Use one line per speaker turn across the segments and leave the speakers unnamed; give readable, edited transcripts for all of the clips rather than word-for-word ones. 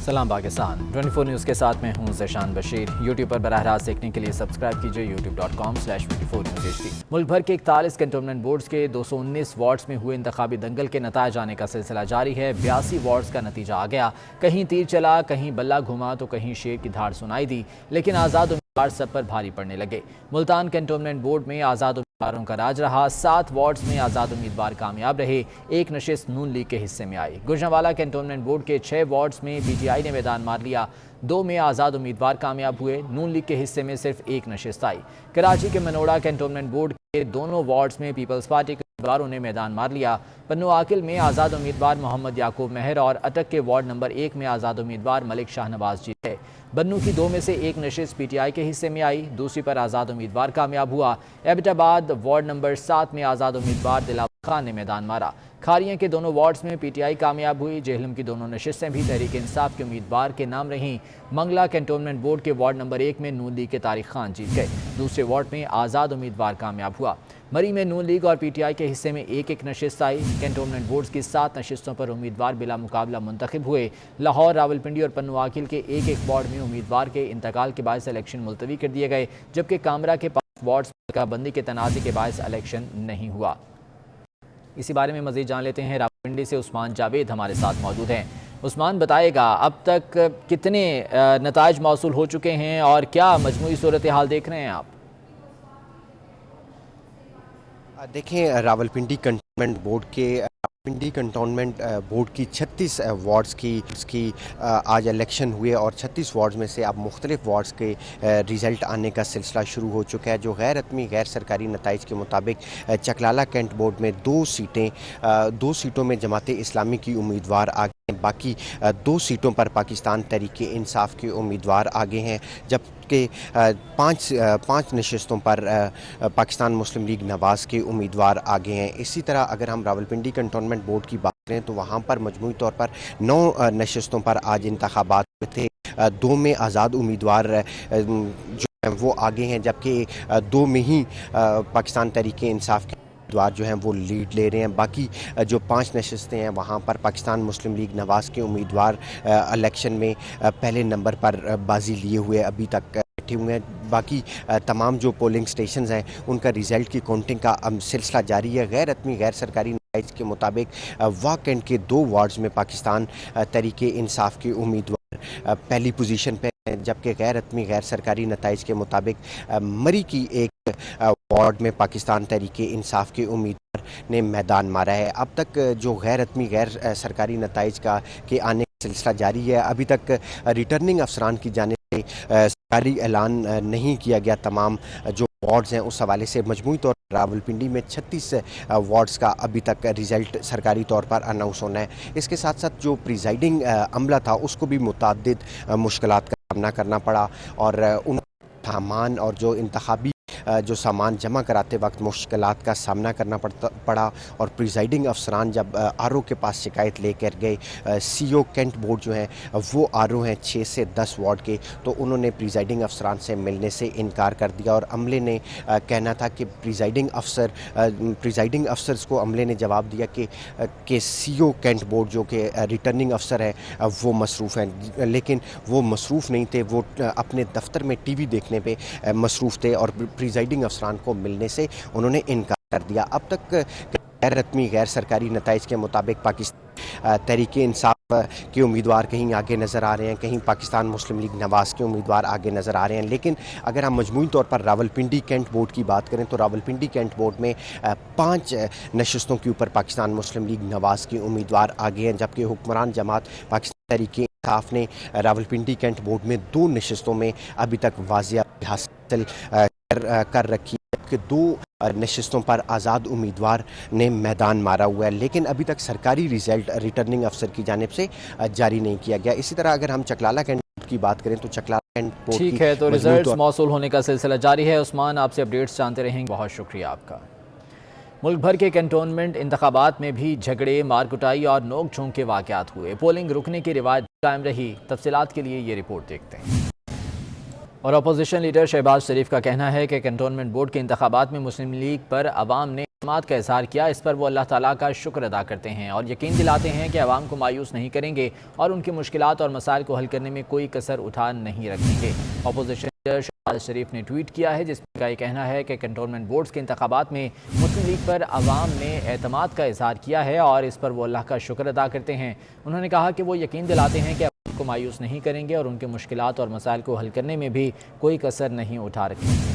سلام پاکستان 24 نیوز کے ساتھ میں ہوں ذیشان بشیر۔ یوٹیوب پر براہ راست دیکھنے کے لیے سبسکرائب کیجئے youtube.com/24newsht۔ ملک بھر کے 41 کنٹونمنٹ بورڈز کے 219 وارڈز میں ہوئے انتخابی دنگل کے نتائج آنے کا سلسلہ جاری ہے۔ 82 وارڈز کا نتیجہ آ گیا، کہیں تیر چلا، کہیں بلہ گھما تو کہیں شیر کی دھاڑ سنائی دی، لیکن آزاد امیدوار سب پر بھاری پڑنے لگے۔ ملتان کنٹونمنٹ بورڈ میں آزاد امیدواروں کا راج رہا، 7 وارڈز میں آزاد امیدوار کامیاب رہے، ایک نشست نون لیگ کے حصے میں آئی۔ گوجرانوالہ کنٹونمنٹ بورڈ کے 6 وارڈز میں پی ٹی آئی نے میدان مار لیا، 2 میں آزاد امیدوار کامیاب ہوئے، نون لیگ کے حصے میں صرف ایک نشست آئی۔ کراچی کے منوڑا کنٹونمنٹ بورڈ کے دونوں وارڈز میں پیپلز پارٹی کے امیدواروں نے میدان مار لیا۔ پنو عاقل میں آزاد امیدوار محمد یعقوب مہر اور اٹک کے وارڈ نمبر 1 میں آزاد امیدوار ملک شاہ نواز جیت گئے۔ بنو کی 2 میں سے ایک نشست پی ٹی آئی کے حصے میں آئی، دوسری پر آزاد امیدوار کامیاب ہوا۔ ایبٹ آباد وارڈ نمبر 7 میں آزاد امیدوار دلاور خان نے میدان مارا۔ کھاریاں کے دونوں وارڈز میں پی ٹی آئی کامیاب ہوئی، جہلم کی دونوں نشستیں بھی تحریک انصاف کے امیدوار کے نام رہیں۔ منگلا کنٹونمنٹ بورڈ کے وارڈ نمبر 1 میں نون لیگ کے طارق خان جیت گئے، دوسرے وارڈ میں آزاد امیدوار کامیاب ہوا۔ مری میں نون لیگ اور پی ٹی آئی کے حصے میں ایک ایک نشست آئی۔ کنٹونمنٹ بورڈز کی 7 نشستوں پر امیدوار بلا مقابلہ منتخب ہوئے۔ لاہور، راولپنڈی اور پنو عاقل کے ایک ایک وارڈ میں امیدوار کے انتقال کے باعث الیکشن ملتوی کر دیے گئے، جبکہ کامرا کے 5 وارڈز پر بندی کے تنازع کے باعث الیکشن نہیں ہوا۔ اسی بارے میں مزید جان لیتے ہیں، راولپنڈی سے عثمان جاوید ہمارے ساتھ موجود ہیں۔ عثمان بتائے گا اب تک کتنے نتائج موصول ہو چکے ہیں اور کیا مجموعی صورتحال دیکھ رہے ہیں آپ؟
دیکھیں، راولپنڈی کنٹونمنٹ بورڈ کی 36 وارڈز کی آج الیکشن ہوئے اور 36 وارڈز میں سے اب مختلف وارڈز کے ریزلٹ آنے کا سلسلہ شروع ہو چکا ہے۔ جو غیر حتمی غیر سرکاری نتائج کے مطابق چکلالہ کینٹ بورڈ میں 2 سیٹوں میں جماعت اسلامی کی امیدوار آگے ہیں، باقی 2 سیٹوں پر پاکستان تحریک انصاف کے امیدوار آگے ہیں، جبکہ 5 نشستوں پر پاکستان مسلم لیگ نواز کے امیدوار آگے ہیں۔ اسی طرح اگر ہم راولپنڈی کنٹونمنٹ بورڈ کی بات کریں تو وہاں پر مجموعی طور پر 9 نشستوں پر آج انتخابات ہوئے تھے، 2 میں آزاد امیدوار جو ہیں وہ آگے ہیں، جبکہ 2 میں ہی پاکستان تحریک انصاف کے امیدوار جو ہیں وہ لیڈ لے رہے ہیں۔ باقی جو 5 نشستیں ہیں وہاں پر پاکستان مسلم لیگ نواز کے امیدوار الیکشن میں پہلے نمبر پر بازی لیے ہوئے ابھی تک بیٹھے ہوئے ہیں۔ باقی تمام جو پولنگ سٹیشنز ہیں ان کا ریزلٹ کی کاؤنٹنگ کا سلسلہ جاری ہے۔ غیر حتمی غیر سرکاری نتائج کے مطابق واہ کینٹ کے 2 وارڈز میں پاکستان تحریک انصاف کے امیدوار پہلی پوزیشن پہ ہیں، جبکہ غیر حتمی غیر سرکاری نتائج کے مطابق مری کی ایک وارڈ میں پاکستان تحریک انصاف کے امیدوار نے میدان مارا ہے۔ اب تک جو غیر حتمی غیر سرکاری نتائج کے آنے کا سلسلہ جاری ہے، ابھی تک ریٹرننگ افسران کی جانب سے سرکاری اعلان نہیں کیا گیا تمام جو وارڈز ہیں۔ اس حوالے سے مجموعی طور پر راولپنڈی میں 36 وارڈز کا ابھی تک ریزلٹ سرکاری طور پر اناؤنس ہونا ہے۔ اس کے ساتھ ساتھ جو پریزائڈنگ عملہ تھا اس کو بھی متعدد مشکلات کا سامنا کرنا پڑا اور ان سامان اور جو انتخابی جو سامان جمع کراتے وقت مشکلات کا سامنا کرنا پڑا اور پریزائڈنگ افسران جب آر او کے پاس شکایت لے کر گئے، سی او کینٹ بورڈ جو ہیں وہ آر او ہیں 6 سے 10 وارڈ کے، تو انہوں نے پریزائڈنگ افسران سے ملنے سے انکار کر دیا اور عملے نے کہنا تھا کہ پریزائڈنگ افسرز کو عملے نے جواب دیا کہ سی او کینٹ بورڈ جو کہ ریٹرننگ افسر ہیں وہ مصروف ہیں، لیکن وہ مصروف نہیں تھے، وہ اپنے دفتر میں ٹی وی دیکھنے پہ مصروف تھے اور پریزائڈنگ افسران کو ملنے سے انہوں نے انکار کر دیا۔ اب تک غیر حتمی غیر سرکاری نتائج کے مطابق پاکستان تحریک انصاف کے امیدوار کہیں آگے نظر آ رہے ہیں، کہیں پاکستان مسلم لیگ نواز کے امیدوار آگے نظر آ رہے ہیں، لیکن اگر ہم مجموعی طور پر راولپنڈی کینٹ بورڈ کی بات کریں تو راولپنڈی کینٹ بورڈ میں 5 نشستوں کے اوپر پاکستان مسلم لیگ نواز کے امیدوار آگے ہیں، جبکہ حکمران جماعت پاکستان تحریک انصاف نے راولپنڈی کینٹ بورڈ میں 2 نشستوں میں ابھی تک واضح حاصل کر رکھی ہے، کہ 2 نشستوں پر آزاد امیدوار نے میدان مارا ہوا ہے، لیکن ابھی تک سرکاری ریزلٹ ریٹرننگ افسر کی جانب سے جاری نہیں کیا گیا۔ اسی طرح اگر ہم چکلالہ کینٹ بورڈ کی بات کریں تو چکلالہ کینٹ بورڈ
ٹھیک ہے، تو ریزلٹس موصول ہونے کا سلسلہ جاری ہے۔ عثمان، آپ سے اپڈیٹس جانتے رہیں گے، بہت شکریہ آپ کا۔ ملک بھر کے کنٹونمنٹ انتخابات میں بھی جھگڑے، مار کٹائی اور نوک جھونک کے واقعات ہوئے، پولنگ رکنے کی روایت قائم رہی۔ تفصیلات کے لیے یہ رپورٹ دیکھتے ہیں۔ اور اپوزیشن لیڈر شہباز شریف کا کہنا ہے کہ کنٹونمنٹ بورڈ کے انتخابات میں مسلم لیگ پر عوام نے اعتماد کا اظہار کیا، اس پر وہ اللہ تعالیٰ کا شکر ادا کرتے ہیں اور یقین دلاتے ہیں کہ عوام کو مایوس نہیں کریں گے اور ان کی مشکلات اور مسائل کو حل کرنے میں کوئی کسر اٹھا نہیں رکھیں گے۔ اپوزیشن لیڈر شہباز شریف نے ٹویٹ کیا ہے جس کا یہ کہنا ہے کہ کنٹونمنٹ بورڈز کے انتخابات میں مسلم لیگ پر عوام نے اعتماد کا اظہار کیا ہے اور اس پر وہ اللہ کا شکر ادا کرتے ہیں۔ انہوں نے کہا کہ وہ یقین دلاتے ہیں کہ عوام کو مایوس نہیں کریں گے اور ان کے مشکلات اور مسائل کو حل کرنے میں بھی کوئی کسر نہیں اٹھا رکھیں گے۔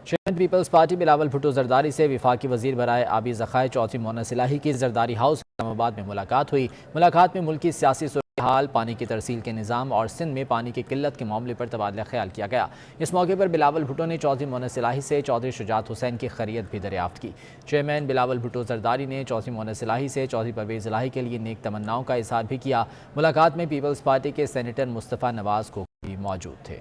چیئرمین پیپلز پارٹی بلاول بھٹو زرداری سے وفاقی وزیر برائے آبی ذخائر چودھری مونس الہی کی زرداری ہاؤس اسلام آباد میں ملاقات ہوئی۔ ملاقات میں ملکی سیاسی صورتحال، پانی کی ترسیل کے نظام اور سندھ میں پانی کی قلت کے معاملے پر تبادلہ خیال کیا گیا۔ اس موقع پر بلاول بھٹو نے چودھری مونس الہی سے چودھری شجاعت حسین کی خیریت بھی دریافت کی۔ چیئرمین بلاول بھٹو زرداری نے چودھری مونس الہی سے چودھری پرویز الہی کے لیے نیک تمناؤں کا اظہار بھی کیا۔ ملاقات میں پیپلز پارٹی کے سینیٹر مصطفیٰ نواز کو بھی موجود تھے۔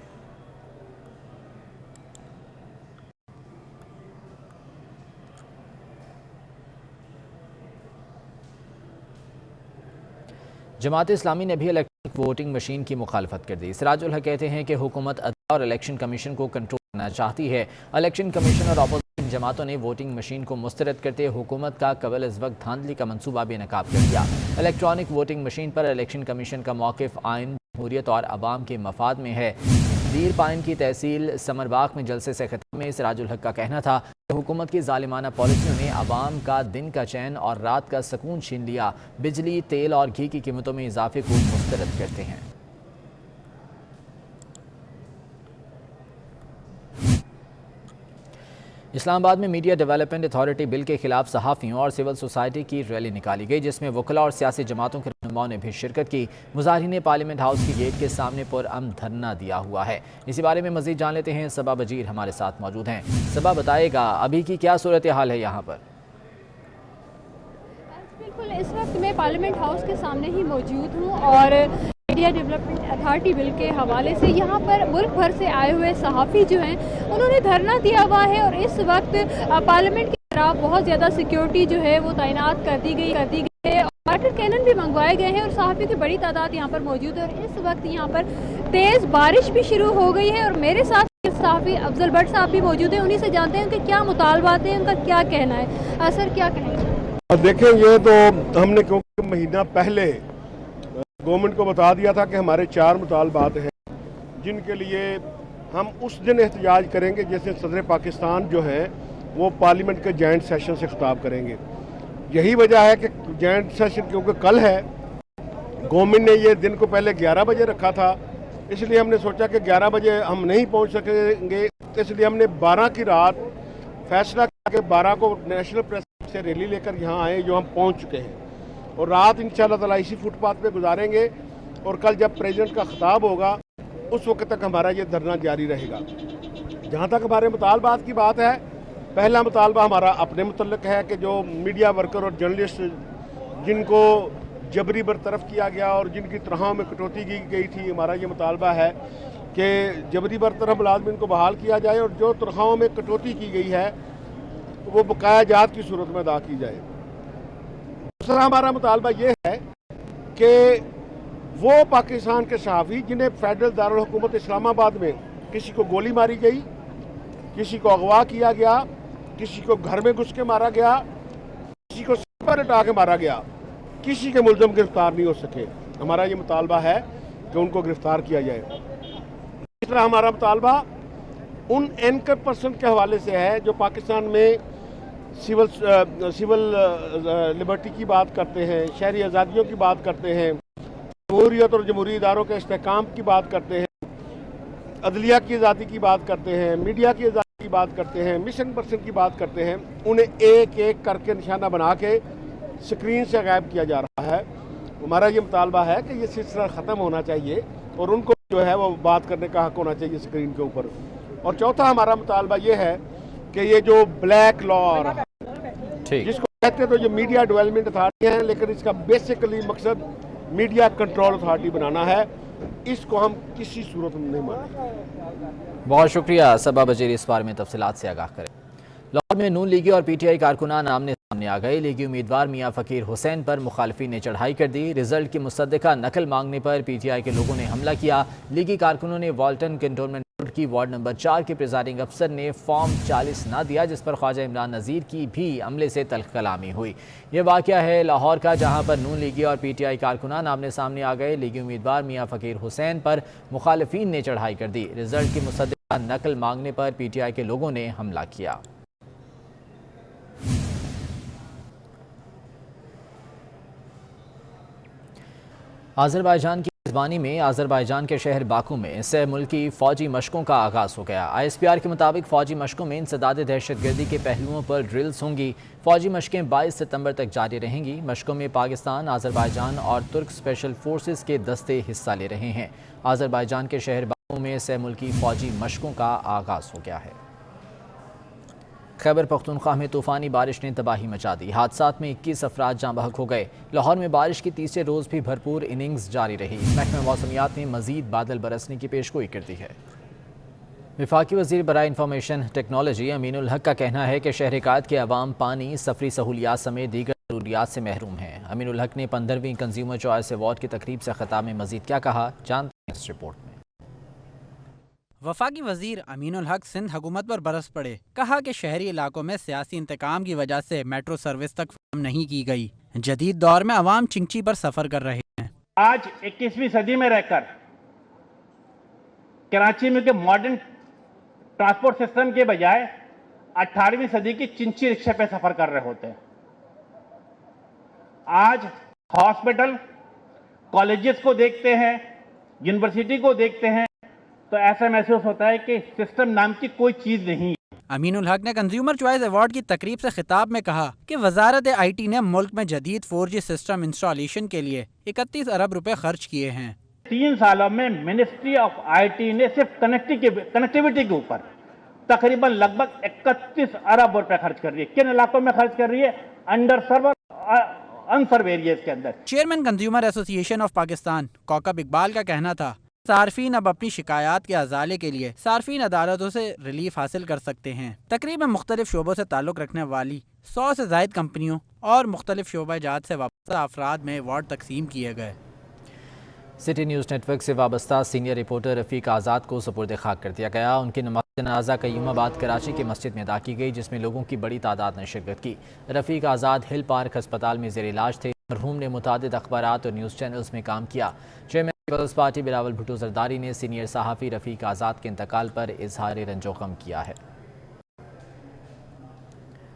جماعت اسلامی نے بھی الیکٹرانک ووٹنگ مشین کی مخالفت کر دی۔ سراج الحق کہتے ہیں کہ حکومت عدلیہ اور الیکشن کمیشن کو کنٹرول کرنا چاہتی ہے۔ الیکشن کمیشن اور اپوزیشن جماعتوں نے ووٹنگ مشین کو مسترد کرتے حکومت کا قبل از وقت دھاندلی کا منصوبہ بے نقاب کر دیا۔ الیکٹرانک ووٹنگ مشین پر الیکشن کمیشن کا موقف آئین، جمہوریت اور عوام کے مفاد میں ہے۔ دیر پائن کی تحصیل سمر باغ میں جلسے سے خطاب میں سراج الحق کا کہنا تھا کہ حکومت کی ظالمانہ پالیسیوں نے عوام کا دن کا چین اور رات کا سکون چھین لیا۔ بجلی، تیل اور گھی کی قیمتوں میں اضافے کو مسترد کرتے ہیں۔ اسلام آباد میں میڈیا ڈیولپمنٹ اتھارٹی بل کے خلاف صحافیوں اور سول سوسائٹی کی ریلی نکالی گئی جس میں وکلاء اور سیاسی جماعتوں کے رہنماؤں نے بھی شرکت کی۔ مظاہرین نے پارلیمنٹ ہاؤس کی گیٹ کے سامنے پرامن دھرنا دیا ہوا ہے۔ اسی بارے میں مزید جان لیتے ہیں، صبا بجیر ہمارے ساتھ موجود ہیں۔ صبا، بتائے گا ابھی کی کیا صورتحال ہے یہاں پر؟
بالکل، اس وقت میں پارلیمنٹ ہاؤس کے سامنے ہی موجود ہوں اور میڈیا ڈیولپمنٹ اتھارٹی بل کے حوالے سے یہاں پر ملک بھر سے آئے ہوئے صحافی جو ہیں انہوں نے دھرنا دیا ہوا ہے اور اس وقت پارلیمنٹ کی طرف بہت زیادہ سیکیورٹی جو ہے وہ تعینات کر دی گئی ہے اور واٹر کینن بھی منگوائے گئے ہیں اور صحافیوں کی بڑی تعداد یہاں پر موجود ہے اور اس وقت یہاں پر تیز بارش بھی شروع ہو گئی ہے اور میرے ساتھ صحافی افضل بٹ صاحب بھی موجود ہیں۔ انہیں سے جانتے ہیں کہ کیا مطالبات ہیں، ان کا کیا کہنا ہے۔ سر، کیا کہیں گے؟
دیکھیں، یہ تو ہم نے کیونکہ مہینہ پہلے گورنمنٹ کو بتا دیا تھا کہ ہمارے 4 مطالبات ہیں جن کے لیے ہم اس دن احتجاج کریں گے جیسے صدر پاکستان جو ہیں وہ پارلیمنٹ کے جوائنٹ سیشن سے خطاب کریں گے۔ یہی وجہ ہے کہ جوائنٹ سیشن کیونکہ کل ہے، گورنمنٹ نے یہ دن کو پہلے 11 بجے رکھا تھا، اس لیے ہم نے سوچا کہ 11 بجے ہم نہیں پہنچ سکیں گے، اس لیے ہم نے 12 کی رات فیصلہ کیا کہ 12 کو نیشنل پریس سے ریلی لے کر یہاں آئے، جو ہم پہنچ چکے ہیں اور رات انشاءاللہ تعالی اسی فٹ پاتھ پہ گزاریں گے اور کل جب پریزیڈنٹ کا خطاب ہوگا اس وقت تک ہمارا یہ دھرنا جاری رہے گا۔ جہاں تک ہمارے مطالبات کی بات ہے، پہلا مطالبہ ہمارا اپنے متعلق ہے کہ جو میڈیا ورکر اور جرنلسٹ جن کو جبری برطرف کیا گیا اور جن کی تنخواہوں میں کٹوتی کی گئی تھی، ہمارا یہ مطالبہ ہے کہ جبری برطرف ملازمین کو بحال کیا جائے اور جو تنخواہوں میں کٹوتی کی گئی ہے وہ بقایا جات کی صورت میں ادا کی جائے۔ دوسرا ہمارا مطالبہ یہ ہے کہ وہ پاکستان کے صحافی جنہیں فیڈرل دارالحکومت اسلام آباد میں کسی کو گولی ماری گئی، کسی کو اغوا کیا گیا، کسی کو گھر میں گھس کے مارا گیا، کسی کو سر پر لٹا کے مارا گیا، کسی کے ملزم گرفتار نہیں ہو سکے، ہمارا یہ مطالبہ ہے کہ ان کو گرفتار کیا جائے۔ تیسرا ہمارا مطالبہ ان اینکر پرسن کے حوالے سے ہے جو پاکستان میں سول لبرٹی کی بات کرتے ہیں، شہری آزادیوں کی بات کرتے ہیں، جمہوریت اور جمہوری اداروں کے استحکام کی بات کرتے ہیں، عدلیہ کی آزادی کی بات کرتے ہیں، میڈیا کی آزادی کی بات کرتے ہیں، مشن پرسن کی بات کرتے ہیں، انہیں ایک ایک کر کے نشانہ بنا کے سکرین سے غائب کیا جا رہا ہے۔ ہمارا یہ مطالبہ ہے کہ یہ سلسلہ ختم ہونا چاہیے اور ان کو جو ہے وہ بات کرنے کا حق ہونا چاہیے سکرین کے اوپر۔ اور چوتھا ہمارا مطالبہ یہ ہے کہ یہ جو بلیک لا آ رہا ہے جس کو کہتے ہیں تو یہ میڈیا ڈیولپمنٹ اتھارٹی ہے، لیکن اس کا بیسیکلی مقصد میڈیا کنٹرول اتھارٹی بنانا ہے، اس کو ہم کسی صورت میں نہیں مانیں۔
بہت شکریہ صبا بجیر، اس بارے میں تفصیلات سے آگاہ کریں۔ لاہور میں نون لیگی اور پی ٹی آئی کارکنان آمنے سامنے سامنے آ گئے۔ لیگی امیدوار میاں فقیر حسین پر مخالفین نے چڑھائی کر دی۔ رزلٹ کی مصدقہ نقل مانگنے پر پی ٹی آئی کے لوگوں نے حملہ کیا۔ لیگی کارکنوں نے والٹن کنٹونمنٹ بورڈ کی وارڈ نمبر 4 کے پریزائڈنگ افسر نے فارم 40 نہ دیا، جس پر خواجہ عمران نذیر کی بھی عملے سے تلخ کلامی ہوئی۔ یہ واقعہ ہے لاہور کا، جہاں پر نون لیگی اور پی ٹی آئی کارکنان آمنے سامنے آ گئے۔ لیگی امیدوار میاں فقیر حسین پر مخالفین نے چڑھائی کر دی۔ رزلٹ کی مصدقہ نقل مانگنے پر پی ٹی آئی کے لوگوں نے حملہ کیا۔ آذربائیجان کی میزبانی میں آذربائیجان کے شہر باکو میں سہ ملکی فوجی مشقوں کا آغاز ہو گیا۔ آئی ایس پی آر کے مطابق فوجی مشقوں میں انسداد دہشت گردی کے پہلوؤں پر ڈرلز ہوں گی۔ فوجی مشقیں 22 ستمبر تک جاری رہیں گی۔ مشقوں میں پاکستان، آذربائیجان اور ترک اسپیشل فورسز کے دستے حصہ لے رہے ہیں۔ آذربائیجان کے شہر باکو میں سہ ملکی فوجی مشقوں کا آغاز ہو گیا ہے۔ خیبر پختونخوا میں طوفانی بارش نے تباہی مچا دی۔ حادثات میں 21 افراد جاں بحق ہو گئے۔ لاہور میں بارش کی تیسرے روز بھی بھرپور اننگز جاری رہی۔ محکمہ موسمیات نے مزید بادل برسنے کی پیشگوئی کر دی ہے۔ وفاقی وزیر برائے انفارمیشن ٹیکنالوجی امین الحق کا کہنا ہے کہ شہر قائد کے عوام پانی، سفری سہولیات سمیت دیگر ضروریات سے محروم ہیں۔ امین الحق نے 15ویں کنزیومر چوائس ایوارڈ کی تقریب سے خطاب میں مزید کیا کہا، جانتے ہیں اس رپورٹ میں۔
وفاقی وزیر امین الحق سندھ حکومت پر برس پڑے، کہا کہ شہری علاقوں میں سیاسی انتقام کی وجہ سے میٹرو سروس تک فراہم نہیں کی گئی۔ جدید دور میں عوام چنگچی پر سفر کر رہے ہیں۔
آج 21ویں صدی میں رہ کر کراچی میں کے ماڈرن ٹرانسپورٹ سسٹم کے بجائے 18ویں صدی کی چنچی رکشے پہ سفر کر رہے ہوتے ہیں۔ آج ہاسپٹل، کالجز کو دیکھتے ہیں، یونیورسٹی کو دیکھتے ہیں تو ایسا محسوس ہوتا ہے کہ سسٹم نام کی کوئی چیز نہیں۔
امین الحق نے کنزیومر چوائس ایوارڈ کی تقریب سے خطاب میں کہا کہ وزارت آئی ٹی نے ملک میں جدید 4G سسٹم انسٹالیشن کے لیے 31 ارب روپے خرچ کیے ہیں۔
3 سالوں میں منسٹری آف آئی ٹی نے صرف کنیکٹیوٹی کے اوپر تقریباً لگ بھگ 31 ارب روپے خرچ کر رہی ہے۔ کن علاقوں میں خرچ کر رہی ہے؟ انڈر سرور، انسرو ایریاز کے اندر۔
چیئرمین کنزیومر ایسوسی ایشن آف پاکستان کوکب اقبال کا کہنا تھا صارفین اب اپنی شکایات کے ازالے کے لیے صارفین عدالتوں سے ریلیف حاصل کر سکتے ہیں۔ تقریب میں مختلف شعبوں سے تعلق رکھنے والی 100 سے زائد کمپنیوں اور مختلف شعبہ جات سے وابستہ افراد میں ایوارڈ تقسیم کیے گئے۔
سٹی نیوز نیٹ ورک سے وابستہ سینئر رپورٹر رفیق آزاد کو سپرد خاک کر دیا گیا۔ ان کی نماز جنازہ قیوم آباد کراچی کی مسجد میں ادا کی گئی، جس میں لوگوں کی بڑی تعداد نے شرکت کی۔ رفیق آزاد ہل پارک ہسپتال میں زیر علاج تھے۔ مرحوم نے متعدد اخبارات اور نیوز چینلز میں کام کیا۔ چیئرمین پیپلز پارٹی بلاول بھٹو زرداری نے سینئر صحافی رفیق آزاد کے انتقال پر اظہار رنج و غم کیا ہے۔